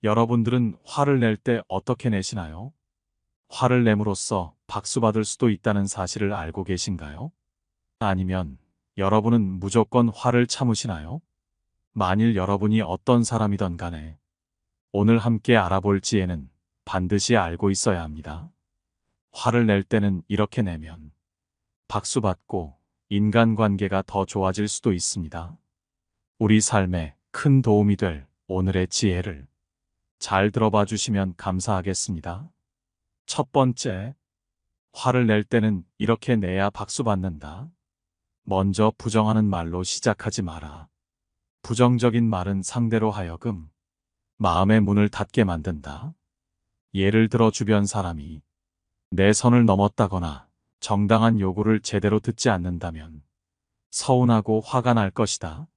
여러분들은 화를 낼 때 어떻게 내시나요? 화를 내므로써 박수받을 수도 있다는 사실을 알고 계신가요? 아니면 여러분은 무조건 화를 참으시나요? 만일 여러분이 어떤 사람이든 간에 오늘 함께 알아볼 지혜는 반드시 알고 있어야 합니다. 화를 낼 때는 이렇게 내면 박수받고 인간관계가 더 좋아질 수도 있습니다. 우리 삶에 큰 도움이 될 오늘의 지혜를 잘 들어봐 주시면 감사하겠습니다. 첫 번째, 화를 낼 때는 이렇게 내야 박수받는다. 먼저 부정하는 말로 시작하지 마라. 부정적인 말은 상대로 하여금 마음의 문을 닫게 만든다. 예를 들어 주변 사람이 내 선을 넘었다거나 정당한 요구를 제대로 듣지 않는다면 서운하고 화가 날 것이다.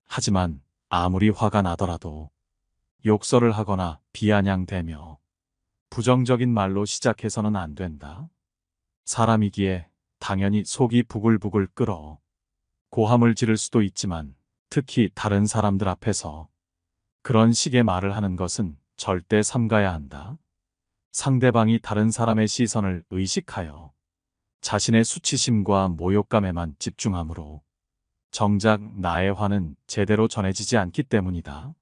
하지만 아무리 화가 나더라도 욕설을 하거나 비아냥대며 부정적인 말로 시작해서는 안 된다. 사람이기에 당연히 속이 부글부글 끓어 고함을 지를 수도 있지만 특히 다른 사람들 앞에서 그런 식의 말을 하는 것은 절대 삼가야 한다. 상대방이 다른 사람의 시선을 의식하여 자신의 수치심과 모욕감에만 집중하므로 정작 나의 화는 제대로 전해지지 않기 때문이다.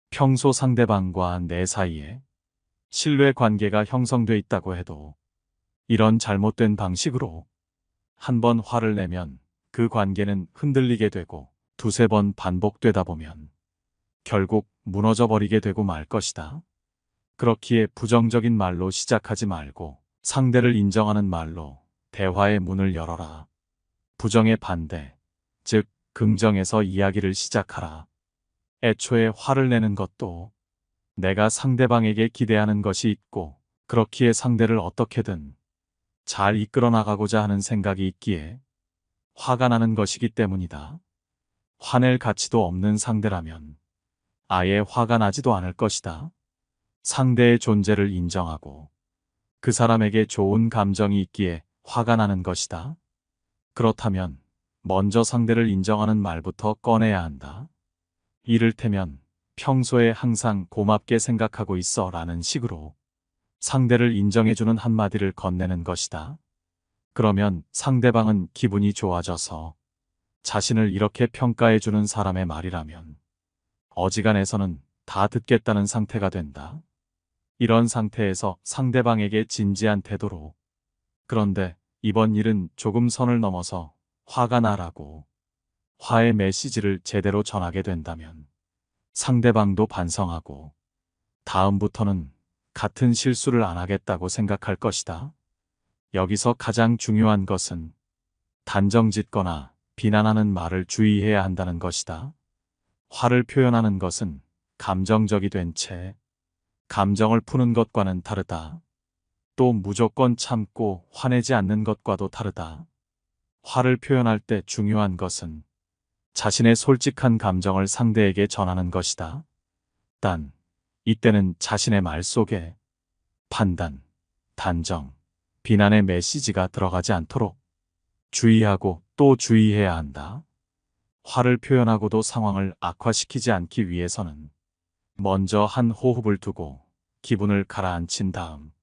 평소 상대방과 내 사이에 신뢰 관계가 형성돼 있다고 해도 이런 잘못된 방식으로 한 번 화를 내면 그 관계는 흔들리게 되고 두세 번 반복되다 보면 결국 무너져 버리게 되고 말 것이다. 그렇기에 부정적인 말로 시작하지 말고 상대를 인정하는 말로 대화의 문을 열어라. 부정의 반대, 즉 긍정에서 이야기를 시작하라. 애초에 화를 내는 것도 내가 상대방에게 기대하는 것이 있고 그렇기에 상대를 어떻게든 잘 이끌어 나가고자 하는 생각이 있기에 화가 나는 것이기 때문이다. 화낼 가치도 없는 상대라면 아예 화가 나지도 않을 것이다. 상대의 존재를 인정하고 그 사람에게 좋은 감정이 있기에 화가 나는 것이다. 그렇다면 먼저 상대를 인정하는 말부터 꺼내야 한다. 이를테면 평소에 항상 고맙게 생각하고 있어 라는 식으로 상대를 인정해주는 한마디를 건네는 것이다. 그러면 상대방은 기분이 좋아져서 자신을 이렇게 평가해주는 사람의 말이라면 어지간해서는 다 듣겠다는 상태가 된다. 이런 상태에서 상대방에게 진지한 태도로 그런데 이번 일은 조금 선을 넘어서 화가 나라고 화의 메시지를 제대로 전하게 된다면 상대방도 반성하고 다음부터는 같은 실수를 안 하겠다고 생각할 것이다. 여기서 가장 중요한 것은 단정짓거나 비난하는 말을 주의해야 한다는 것이다. 화를 표현하는 것은 감정적이 된 채 감정을 푸는 것과는 다르다. 또 무조건 참고 화내지 않는 것과도 다르다. 화를 표현할 때 중요한 것은 자신의 솔직한 감정을 상대에게 전하는 것이다. 단, 이때는 자신의 말 속에 판단, 단정, 비난의 메시지가 들어가지 않도록 주의하고 또 주의해야 한다. 화를 표현하고도 상황을 악화시키지 않기 위해서는 먼저 한 호흡을 두고 기분을 가라앉힌 다음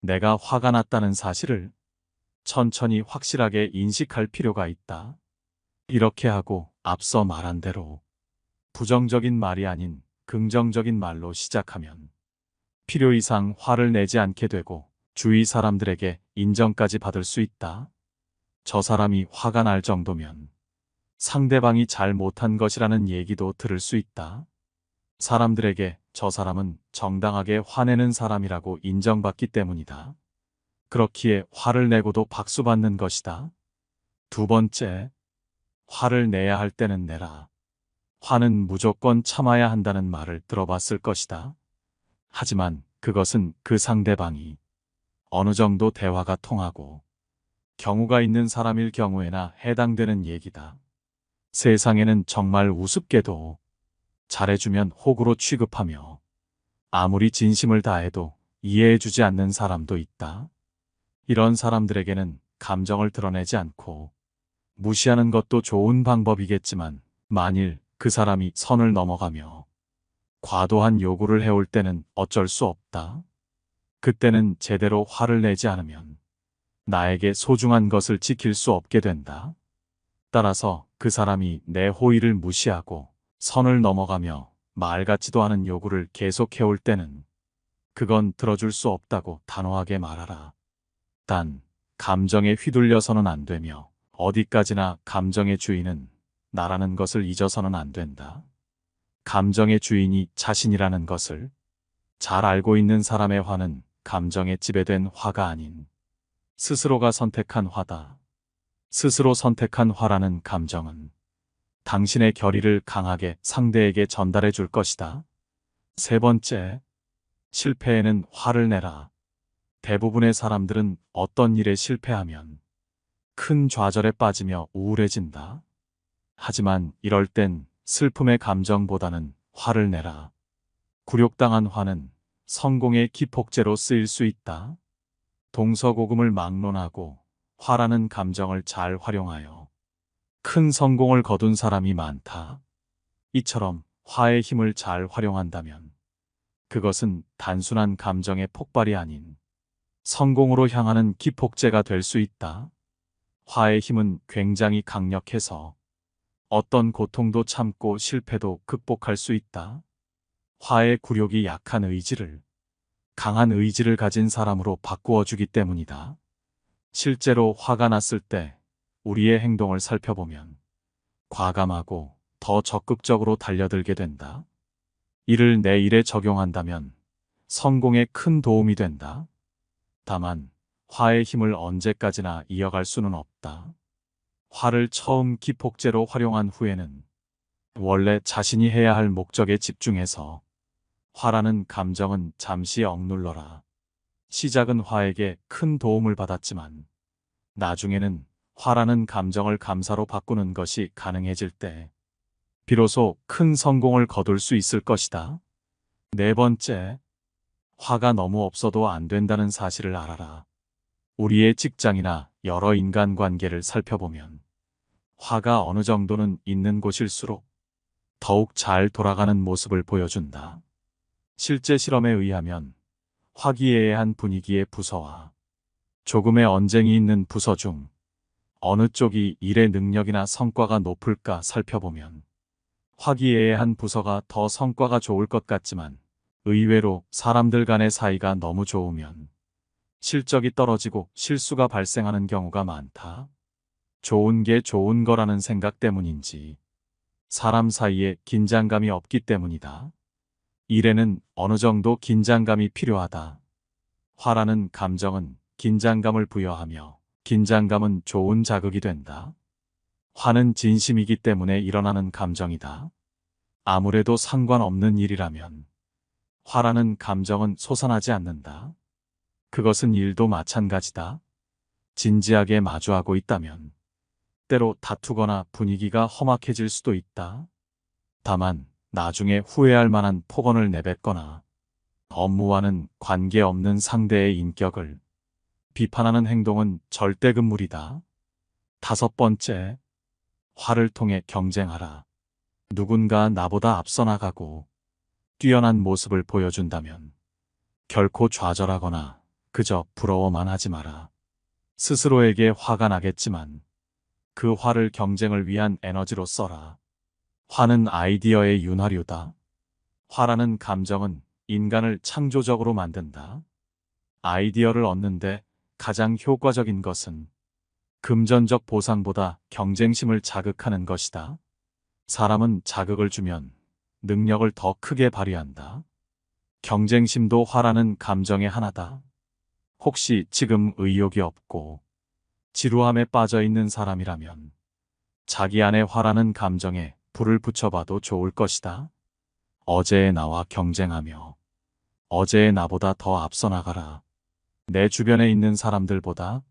내가 화가 났다는 사실을 천천히 확실하게 인식할 필요가 있다. 이렇게 하고 앞서 말한 대로 부정적인 말이 아닌 긍정적인 말로 시작하면 필요 이상 화를 내지 않게 되고 주위 사람들에게 인정까지 받을 수 있다. 저 사람이 화가 날 정도면 상대방이 잘 못한 것이라는 얘기도 들을 수 있다. 사람들에게 저 사람은 정당하게 화내는 사람이라고 인정받기 때문이다. 그렇기에 화를 내고도 박수받는 것이다. 두 번째, 화를 내야 할 때는 내라. 화는 무조건 참아야 한다는 말을 들어봤을 것이다. 하지만 그것은 그 상대방이 어느 정도 대화가 통하고 경우가 있는 사람일 경우에나 해당되는 얘기다. 세상에는 정말 우습게도 잘해주면 호구로 취급하며 아무리 진심을 다해도 이해해주지 않는 사람도 있다. 이런 사람들에게는 감정을 드러내지 않고 무시하는 것도 좋은 방법이겠지만 만일 그 사람이 선을 넘어가며 과도한 요구를 해올 때는 어쩔 수 없다. 그때는 제대로 화를 내지 않으면 나에게 소중한 것을 지킬 수 없게 된다. 따라서 그 사람이 내 호의를 무시하고 선을 넘어가며 말 같지도 않은 요구를 계속해올 때는 그건 들어줄 수 없다고 단호하게 말하라. 단, 감정에 휘둘려서는 안 되며 어디까지나 감정의 주인은 나라는 것을 잊어서는 안 된다. 감정의 주인이 자신이라는 것을 잘 알고 있는 사람의 화는 감정에 지배된 화가 아닌 스스로가 선택한 화다. 스스로 선택한 화라는 감정은 당신의 결의를 강하게 상대에게 전달해 줄 것이다. 세 번째, 실패에는 화를 내라. 대부분의 사람들은 어떤 일에 실패하면 큰 좌절에 빠지며 우울해진다. 하지만 이럴 땐 슬픔의 감정보다는 화를 내라. 굴욕당한 화는 성공의 기폭제로 쓰일 수 있다. 동서고금을 막론하고 화라는 감정을 잘 활용하여 큰 성공을 거둔 사람이 많다. 이처럼 화의 힘을 잘 활용한다면 그것은 단순한 감정의 폭발이 아닌 성공으로 향하는 기폭제가 될 수 있다. 화의 힘은 굉장히 강력해서 어떤 고통도 참고 실패도 극복할 수 있다. 화의 굴욕이 약한 의지를 강한 의지를 가진 사람으로 바꾸어 주기 때문이다. 실제로 화가 났을 때 우리의 행동을 살펴보면 과감하고 더 적극적으로 달려들게 된다. 이를 내 일에 적용한다면 성공에 큰 도움이 된다. 다만 화의 힘을 언제까지나 이어갈 수는 없다. 화를 처음 기폭제로 활용한 후에는 원래 자신이 해야 할 목적에 집중해서 화라는 감정은 잠시 억눌러라. 시작은 화에게 큰 도움을 받았지만 나중에는 화라는 감정을 감사로 바꾸는 것이 가능해질 때 비로소 큰 성공을 거둘 수 있을 것이다. 네 번째, 화가 너무 없어도 안 된다는 사실을 알아라. 우리의 직장이나 여러 인간관계를 살펴보면 화가 어느 정도는 있는 곳일수록 더욱 잘 돌아가는 모습을 보여준다. 실제 실험에 의하면 화기애애한 분위기의 부서와 조금의 언쟁이 있는 부서 중 어느 쪽이 일의 능력이나 성과가 높을까 살펴보면 화기애애한 부서가 더 성과가 좋을 것 같지만 의외로 사람들 간의 사이가 너무 좋으면 실적이 떨어지고 실수가 발생하는 경우가 많다. 좋은 게 좋은 거라는 생각 때문인지 사람 사이에 긴장감이 없기 때문이다. 일에는 어느 정도 긴장감이 필요하다. 화라는 감정은 긴장감을 부여하며 긴장감은 좋은 자극이 된다. 화는 진심이기 때문에 일어나는 감정이다. 아무래도 상관없는 일이라면 화라는 감정은 솟아나지 않는다. 그것은 일도 마찬가지다. 진지하게 마주하고 있다면 때로 다투거나 분위기가 험악해질 수도 있다. 다만 나중에 후회할 만한 폭언을 내뱉거나 업무와는 관계없는 상대의 인격을 비판하는 행동은 절대 금물이다. 다섯 번째, 화를 통해 경쟁하라. 누군가 나보다 앞서 나가고 뛰어난 모습을 보여준다면 결코 좌절하거나 그저 부러워만 하지 마라. 스스로에게 화가 나겠지만 그 화를 경쟁을 위한 에너지로 써라. 화는 아이디어의 윤활유다. 화라는 감정은 인간을 창조적으로 만든다. 아이디어를 얻는데 가장 효과적인 것은 금전적 보상보다 경쟁심을 자극하는 것이다. 사람은 자극을 주면 능력을 더 크게 발휘한다. 경쟁심도 화라는 감정의 하나다. 혹시 지금 의욕이 없고 지루함에 빠져 있는 사람이라면 자기 안에 화라는 감정에 불을 붙여봐도 좋을 것이다. 어제의 나와 경쟁하며 어제의 나보다 더 앞서 나가라. 내 주변에 있는 사람들보다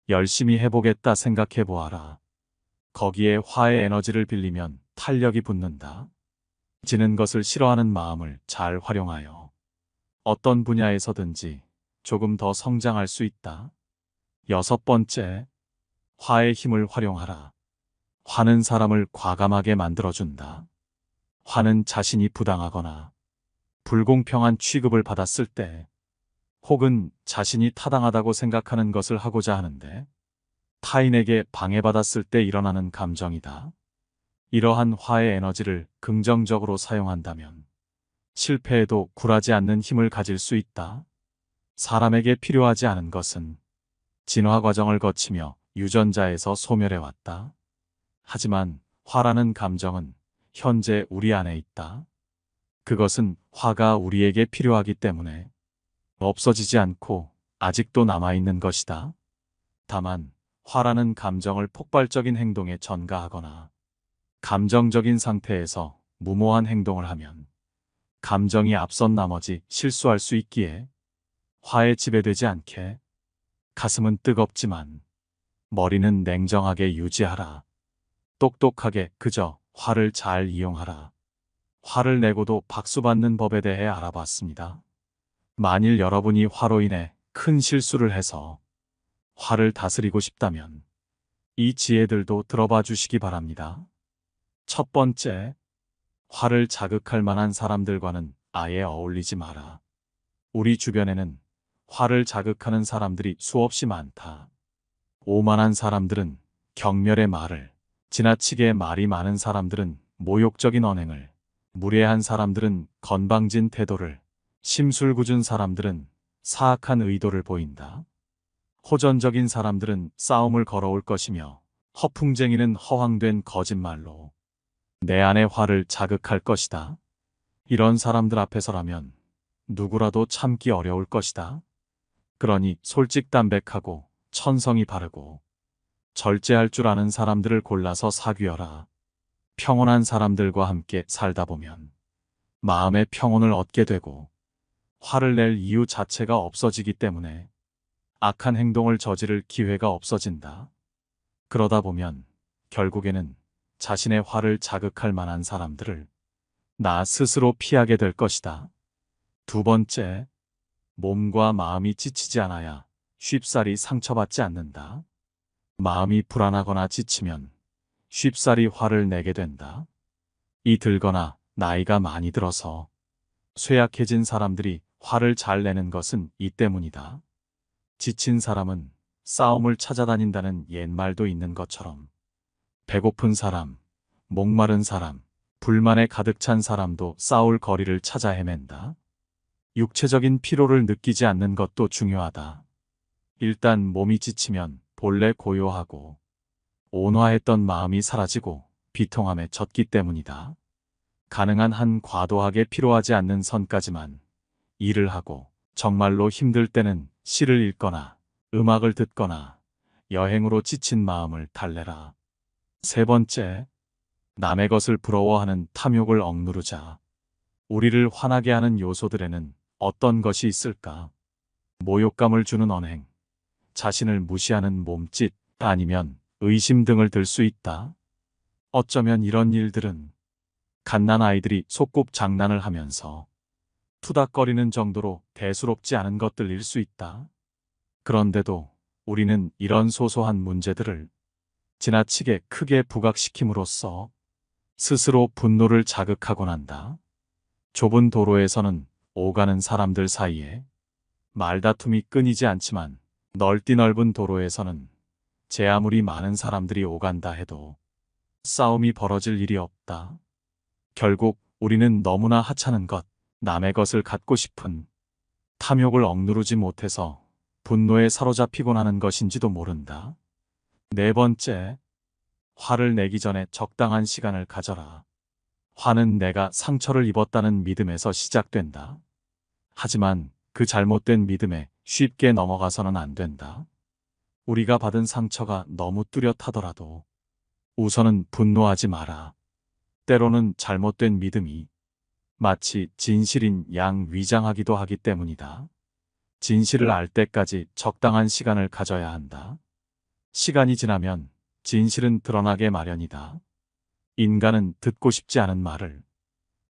열심히 해보겠다 생각해 보아라. 거기에 화의 에너지를 빌리면 탄력이 붙는다. 지는 것을 싫어하는 마음을 잘 활용하여 어떤 분야에서든지 조금 더 성장할 수 있다. 여섯 번째, 화의 힘을 활용하라. 화는 사람을 과감하게 만들어준다. 화는 자신이 부당하거나 불공평한 취급을 받았을 때, 혹은 자신이 타당하다고 생각하는 것을 하고자 하는데 타인에게 방해받았을 때 일어나는 감정이다. 이러한 화의 에너지를 긍정적으로 사용한다면 실패에도 굴하지 않는 힘을 가질 수 있다. 사람에게 필요하지 않은 것은 진화 과정을 거치며 유전자에서 소멸해 왔다. 하지만 화라는 감정은 현재 우리 안에 있다. 그것은 화가 우리에게 필요하기 때문에 없어지지 않고 아직도 남아있는 것이다. 다만 화라는 감정을 폭발적인 행동에 전가하거나 감정적인 상태에서 무모한 행동을 하면 감정이 앞선 나머지 실수할 수 있기에 화에 지배되지 않게 가슴은 뜨겁지만 머리는 냉정하게 유지하라. 똑똑하게 그저 화를 잘 이용하라. 화를 내고도 박수받는 법에 대해 알아봤습니다. 만일 여러분이 화로 인해 큰 실수를 해서 화를 다스리고 싶다면 이 지혜들도 들어봐 주시기 바랍니다. 첫 번째, 화를 자극할 만한 사람들과는 아예 어울리지 마라. 우리 주변에는 화를 자극하는 사람들이 수없이 많다. 오만한 사람들은 경멸의 말을, 지나치게 말이 많은 사람들은 모욕적인 언행을, 무례한 사람들은 건방진 태도를, 심술궂은 사람들은 사악한 의도를 보인다. 호전적인 사람들은 싸움을 걸어올 것이며 허풍쟁이는 허황된 거짓말로 내 안의 화를 자극할 것이다. 이런 사람들 앞에서라면 누구라도 참기 어려울 것이다. 그러니 솔직담백하고 천성이 바르고 절제할 줄 아는 사람들을 골라서 사귀어라. 평온한 사람들과 함께 살다 보면 마음의 평온을 얻게 되고 화를 낼 이유 자체가 없어지기 때문에 악한 행동을 저지를 기회가 없어진다. 그러다 보면 결국에는 자신의 화를 자극할 만한 사람들을 나 스스로 피하게 될 것이다. 두 번째, 몸과 마음이 지치지 않아야 쉽사리 상처받지 않는다. 마음이 불안하거나 지치면 쉽사리 화를 내게 된다. 이 들거나 나이가 많이 들어서 쇠약해진 사람들이 화를 잘 내는 것은 이 때문이다. 지친 사람은 싸움을 찾아다닌다는 옛말도 있는 것처럼 배고픈 사람, 목마른 사람, 불만에 가득 찬 사람도 싸울 거리를 찾아 헤맨다. 육체적인 피로를 느끼지 않는 것도 중요하다. 일단 몸이 지치면 본래 고요하고 온화했던 마음이 사라지고 비통함에 젖기 때문이다. 가능한 한 과도하게 피로하지 않는 선까지만 일을 하고 정말로 힘들 때는 시를 읽거나 음악을 듣거나 여행으로 지친 마음을 달래라. 세 번째, 남의 것을 부러워하는 탐욕을 억누르자. 우리를 화나게 하는 요소들에는 어떤 것이 있을까? 모욕감을 주는 언행, 자신을 무시하는 몸짓, 아니면 의심 등을 들 수 있다. 어쩌면 이런 일들은 갓난아이들이 소꿉 장난을 하면서 투닥거리는 정도로 대수롭지 않은 것들일 수 있다. 그런데도 우리는 이런 소소한 문제들을 지나치게 크게 부각시킴으로써 스스로 분노를 자극하곤 한다. 좁은 도로에서는 오가는 사람들 사이에 말다툼이 끊이지 않지만 넓디 넓은 도로에서는 제 아무리 많은 사람들이 오간다 해도 싸움이 벌어질 일이 없다. 결국 우리는 너무나 하찮은 것, 남의 것을 갖고 싶은 탐욕을 억누르지 못해서 분노에 사로잡히곤 하는 것인지도 모른다. 네 번째, 화를 내기 전에 적당한 시간을 가져라. 화는 내가 상처를 입었다는 믿음에서 시작된다. 하지만 그 잘못된 믿음에 쉽게 넘어가서는 안 된다. 우리가 받은 상처가 너무 뚜렷하더라도 우선은 분노하지 마라. 때로는 잘못된 믿음이 마치 진실인 양 위장하기도 하기 때문이다. 진실을 알 때까지 적당한 시간을 가져야 한다. 시간이 지나면 진실은 드러나게 마련이다. 인간은 듣고 싶지 않은 말을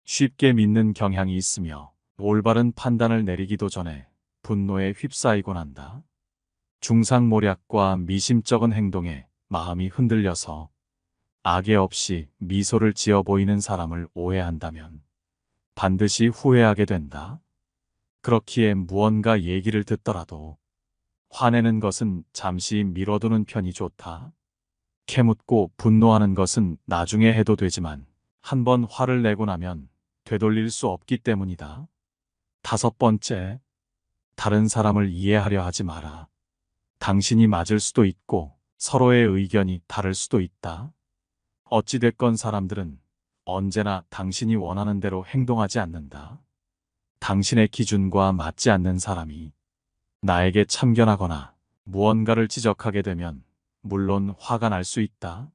쉽게 믿는 경향이 있으며 올바른 판단을 내리기도 전에 분노에 휩싸이곤 한다. 중상모략과 미심쩍은 행동에 마음이 흔들려서 악의 없이 미소를 지어 보이는 사람을 오해한다면 반드시 후회하게 된다. 그렇기에 무언가 얘기를 듣더라도 화내는 것은 잠시 미뤄두는 편이 좋다. 캐묻고 분노하는 것은 나중에 해도 되지만 한번 화를 내고 나면 되돌릴 수 없기 때문이다. 5번째, 다른 사람을 이해하려 하지 마라. 당신이 맞을 수도 있고 서로의 의견이 다를 수도 있다. 어찌됐건 사람들은 언제나 당신이 원하는 대로 행동하지 않는다. 당신의 기준과 맞지 않는 사람이 나에게 참견하거나 무언가를 지적하게 되면 물론 화가 날 수 있다.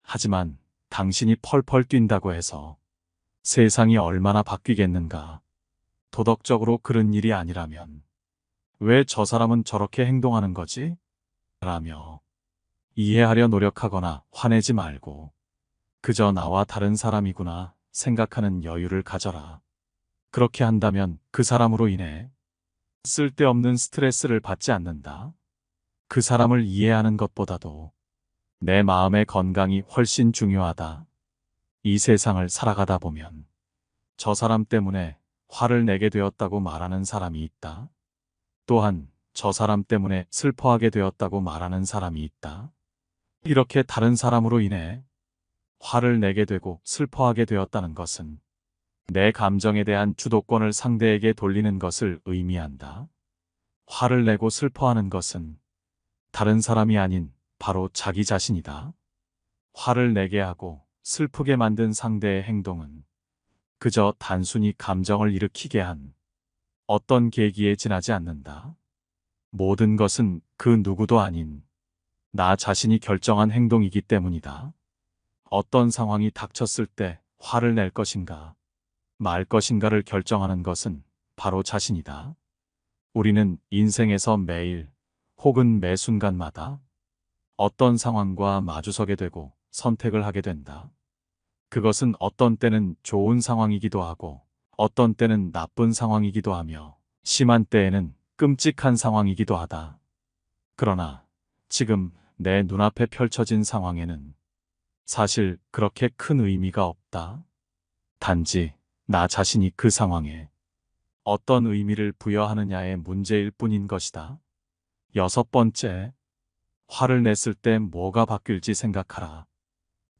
하지만 당신이 펄펄 뛴다고 해서 세상이 얼마나 바뀌겠는가. 도덕적으로 그런 일이 아니라면 왜 저 사람은 저렇게 행동하는 거지? 라며 이해하려 노력하거나 화내지 말고 그저 나와 다른 사람이구나 생각하는 여유를 가져라. 그렇게 한다면 그 사람으로 인해 쓸데없는 스트레스를 받지 않는다. 그 사람을 이해하는 것보다도 내 마음의 건강이 훨씬 중요하다. 이 세상을 살아가다 보면 저 사람 때문에 화를 내게 되었다고 말하는 사람이 있다. 또한 저 사람 때문에 슬퍼하게 되었다고 말하는 사람이 있다. 이렇게 다른 사람으로 인해 화를 내게 되고 슬퍼하게 되었다는 것은 내 감정에 대한 주도권을 상대에게 돌리는 것을 의미한다. 화를 내고 슬퍼하는 것은 다른 사람이 아닌 바로 자기 자신이다. 화를 내게 하고 슬프게 만든 상대의 행동은 그저 단순히 감정을 일으키게 한 어떤 계기에 지나지 않는다. 모든 것은 그 누구도 아닌 나 자신이 결정한 행동이기 때문이다. 어떤 상황이 닥쳤을 때 화를 낼 것인가, 말 것인가를 결정하는 것은 바로 자신이다. 우리는 인생에서 매일 혹은 매 순간마다 어떤 상황과 마주서게 되고 선택을 하게 된다. 그것은 어떤 때는 좋은 상황이기도 하고 어떤 때는 나쁜 상황이기도 하며 심한 때에는 끔찍한 상황이기도 하다. 그러나 지금 내 눈앞에 펼쳐진 상황에는 사실 그렇게 큰 의미가 없다. 단지 나 자신이 그 상황에 어떤 의미를 부여하느냐의 문제일 뿐인 것이다. 6번째, 화를 냈을 때 뭐가 바뀔지 생각하라.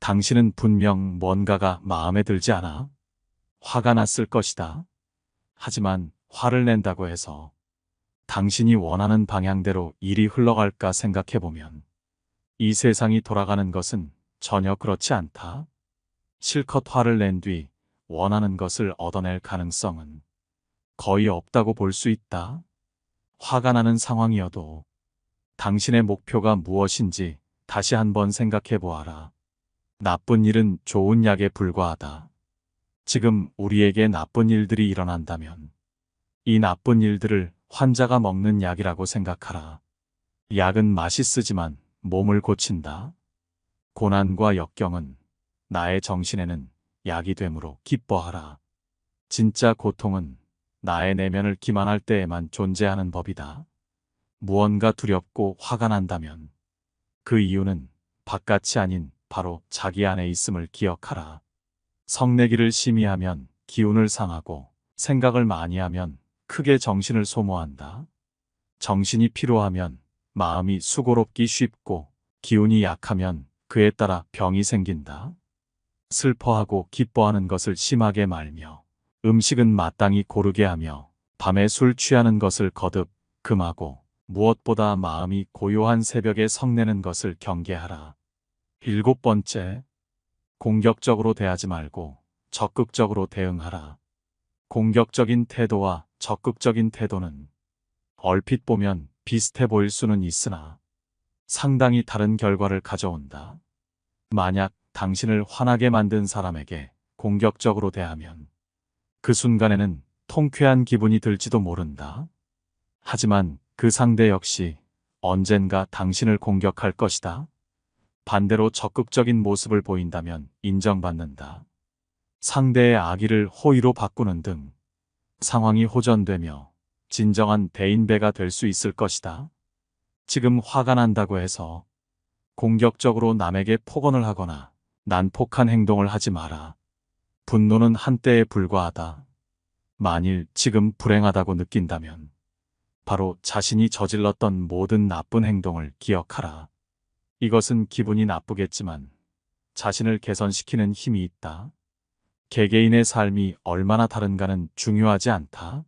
당신은 분명 뭔가가 마음에 들지 않아? 화가 났을 것이다. 하지만 화를 낸다고 해서 당신이 원하는 방향대로 일이 흘러갈까 생각해보면 이 세상이 돌아가는 것은 전혀 그렇지 않다. 실컷 화를 낸 뒤 원하는 것을 얻어낼 가능성은 거의 없다고 볼 수 있다. 화가 나는 상황이어도 당신의 목표가 무엇인지 다시 한번 생각해 보아라. 나쁜 일은 좋은 약에 불과하다. 지금 우리에게 나쁜 일들이 일어난다면 이 나쁜 일들을 환자가 먹는 약이라고 생각하라. 약은 맛있으지만 몸을 고친다. 고난과 역경은 나의 정신에는 약이 되므로 기뻐하라. 진짜 고통은 나의 내면을 기만할 때에만 존재하는 법이다. 무언가 두렵고 화가 난다면 그 이유는 바깥이 아닌 바로 자기 안에 있음을 기억하라. 성내기를 심히 하면 기운을 상하고 생각을 많이 하면 크게 정신을 소모한다. 정신이 피로하면 마음이 수고롭기 쉽고 기운이 약하면 그에 따라 병이 생긴다. 슬퍼하고 기뻐하는 것을 심하게 말며 음식은 마땅히 고르게 하며 밤에 술 취하는 것을 거듭 금하고 무엇보다 마음이 고요한 새벽에 성내는 것을 경계하라. 7번째, 공격적으로 대하지 말고 적극적으로 대응하라. 공격적인 태도와 적극적인 태도는 얼핏 보면 비슷해 보일 수는 있으나 상당히 다른 결과를 가져온다. 만약 당신을 화나게 만든 사람에게 공격적으로 대하면 그 순간에는 통쾌한 기분이 들지도 모른다. 하지만 그 상대 역시 언젠가 당신을 공격할 것이다. 반대로 적극적인 모습을 보인다면 인정받는다. 상대의 악의를 호의로 바꾸는 등 상황이 호전되며 진정한 대인배가 될 수 있을 것이다. 지금 화가 난다고 해서 공격적으로 남에게 폭언을 하거나 난폭한 행동을 하지 마라. 분노는 한때에 불과하다. 만일 지금 불행하다고 느낀다면 바로 자신이 저질렀던 모든 나쁜 행동을 기억하라. 이것은 기분이 나쁘겠지만 자신을 개선시키는 힘이 있다. 개개인의 삶이 얼마나 다른가는 중요하지 않다.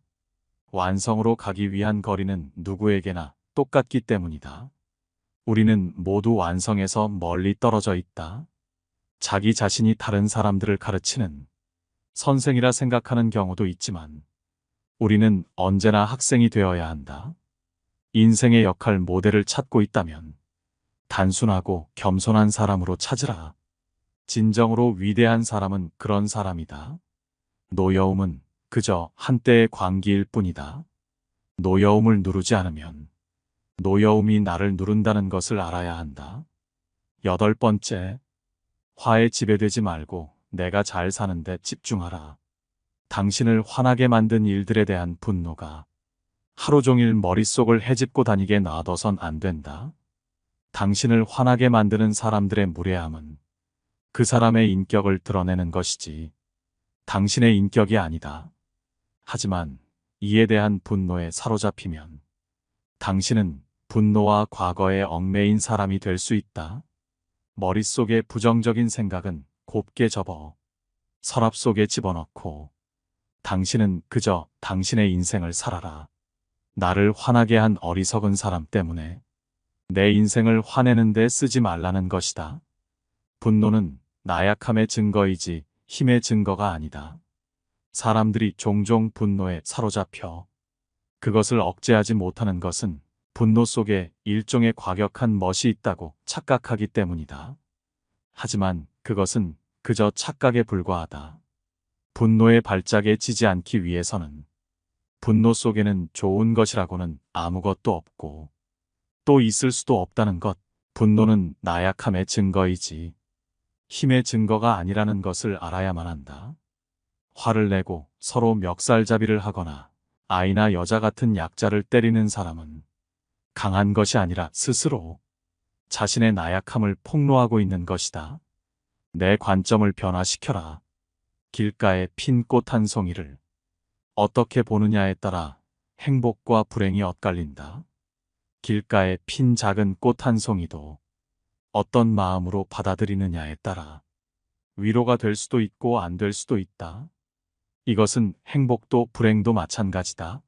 완성으로 가기 위한 거리는 누구에게나 똑같기 때문이다. 우리는 모두 완성에서 멀리 떨어져 있다. 자기 자신이 다른 사람들을 가르치는 선생이라 생각하는 경우도 있지만 우리는 언제나 학생이 되어야 한다. 인생의 역할 모델을 찾고 있다면 단순하고 겸손한 사람으로 찾으라. 진정으로 위대한 사람은 그런 사람이다. 노여움은 그저 한때의 광기일 뿐이다. 노여움을 누르지 않으면 노여움이 나를 누른다는 것을 알아야 한다. 8번째, 화에 지배되지 말고 내가 잘 사는데 집중하라. 당신을 화나게 만든 일들에 대한 분노가 하루 종일 머릿속을 헤집고 다니게 놔둬선 안 된다. 당신을 화나게 만드는 사람들의 무례함은 그 사람의 인격을 드러내는 것이지 당신의 인격이 아니다. 하지만 이에 대한 분노에 사로잡히면 당신은 분노와 과거에 얽매인 사람이 될 수 있다. 머릿속의 부정적인 생각은 곱게 접어 서랍 속에 집어넣고 당신은 그저 당신의 인생을 살아라. 나를 화나게 한 어리석은 사람 때문에 내 인생을 화내는 데 쓰지 말라는 것이다. 분노는 나약함의 증거이지 힘의 증거가 아니다. 사람들이 종종 분노에 사로잡혀 그것을 억제하지 못하는 것은 분노 속에 일종의 과격한 멋이 있다고 착각하기 때문이다. 하지만 그것은 그저 착각에 불과하다. 분노의 발작에 지지 않기 위해서는 분노 속에는 좋은 것이라고는 아무것도 없고 또 있을 수도 없다는 것. 분노는 나약함의 증거이지 힘의 증거가 아니라는 것을 알아야만 한다. 화를 내고 서로 멱살잡이를 하거나 아이나 여자 같은 약자를 때리는 사람은 강한 것이 아니라 스스로 자신의 나약함을 폭로하고 있는 것이다. 내 관점을 변화시켜라. 길가에 핀 꽃 한 송이를 어떻게 보느냐에 따라 행복과 불행이 엇갈린다. 길가에 핀 작은 꽃 한 송이도 어떤 마음으로 받아들이느냐에 따라 위로가 될 수도 있고 안 될 수도 있다. 이것은 행복도 불행도 마찬가지다.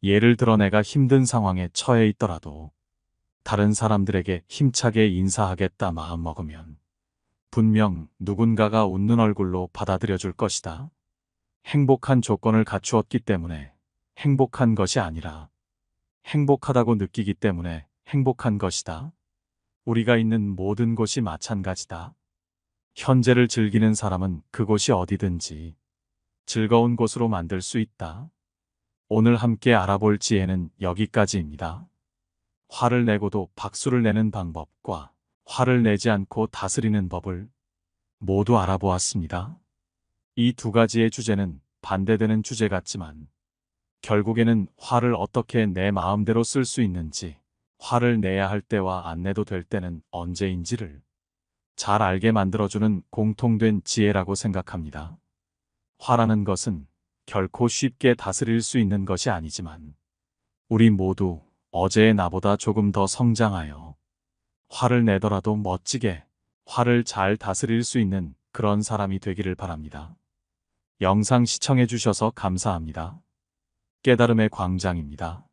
예를 들어 내가 힘든 상황에 처해 있더라도 다른 사람들에게 힘차게 인사하겠다 마음먹으면 분명 누군가가 웃는 얼굴로 받아들여 줄 것이다. 행복한 조건을 갖추었기 때문에 행복한 것이 아니라 행복하다고 느끼기 때문에 행복한 것이다. 우리가 있는 모든 곳이 마찬가지다. 현재를 즐기는 사람은 그곳이 어디든지 즐거운 곳으로 만들 수 있다. 오늘 함께 알아볼 지혜는 여기까지입니다. 화를 내고도 박수를 내는 방법과 화를 내지 않고 다스리는 법을 모두 알아보았습니다. 이 두 가지의 주제는 반대되는 주제 같지만 결국에는 화를 어떻게 내 마음대로 쓸 수 있는지, 화를 내야 할 때와 안 내도 될 때는 언제인지를 잘 알게 만들어주는 공통된 지혜라고 생각합니다. 화라는 것은 결코 쉽게 다스릴 수 있는 것이 아니지만 우리 모두 어제의 나보다 조금 더 성장하여 화를 내더라도 멋지게 화를 잘 다스릴 수 있는 그런 사람이 되기를 바랍니다. 영상 시청해 주셔서 감사합니다. 깨달음의 광장입니다.